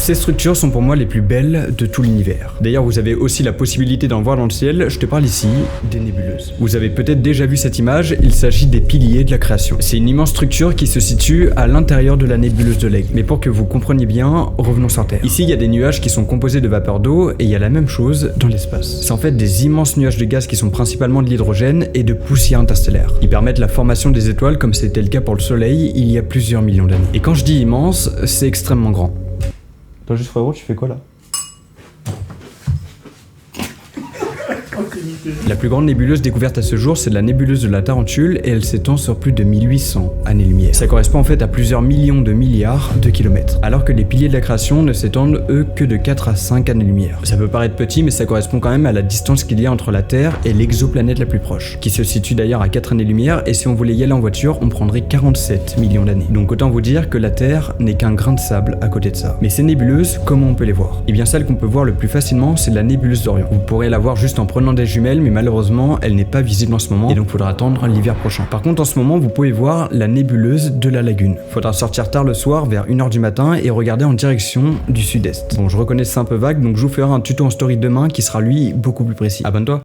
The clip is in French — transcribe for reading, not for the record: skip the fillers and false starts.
Ces structures sont pour moi les plus belles de tout l'univers. D'ailleurs, vous avez aussi la possibilité d'en voir dans le ciel, je te parle ici des nébuleuses. Vous avez peut-être déjà vu cette image, il s'agit des piliers de la création. C'est une immense structure qui se situe à l'intérieur de la nébuleuse de l'Aigle. Mais pour que vous compreniez bien, revenons sur Terre. Ici, il y a des nuages qui sont composés de vapeur d'eau et il y a la même chose dans l'espace. C'est en fait des immenses nuages de gaz qui sont principalement de l'hydrogène et de poussière interstellaire. Ils permettent la formation des étoiles comme c'était le cas pour le Soleil il y a plusieurs millions d'années. Et quand je dis immense, c'est extrêmement grand. Toi juste frérot, tu fais quoi là? La plus grande nébuleuse découverte à ce jour, c'est la nébuleuse de la Tarentule et elle s'étend sur plus de 1800 années-lumière. Ça correspond en fait à plusieurs millions de milliards de kilomètres. Alors que les piliers de la création ne s'étendent eux que de 4 à 5 années-lumière. Ça peut paraître petit, mais ça correspond quand même à la distance qu'il y a entre la Terre et l'exoplanète la plus proche, qui se situe d'ailleurs à 4 années-lumière et si on voulait y aller en voiture, on prendrait 47 millions d'années. Donc autant vous dire que la Terre n'est qu'un grain de sable à côté de ça. Mais ces nébuleuses, comment on peut les voir? Et bien celle qu'on peut voir le plus facilement, c'est la nébuleuse d'Orion. Vous pourrez la voir juste en prenant des jumelles, mais malheureusement elle n'est pas visible en ce moment et donc faudra attendre l'hiver prochain. Par contre en ce moment vous pouvez voir la nébuleuse de la Lagune. Faudra sortir tard le soir vers 1h du matin et regarder en direction du sud-est. Bon je reconnais c'est un peu vague donc je vous ferai un tuto en story demain qui sera lui beaucoup plus précis. Abonne-toi.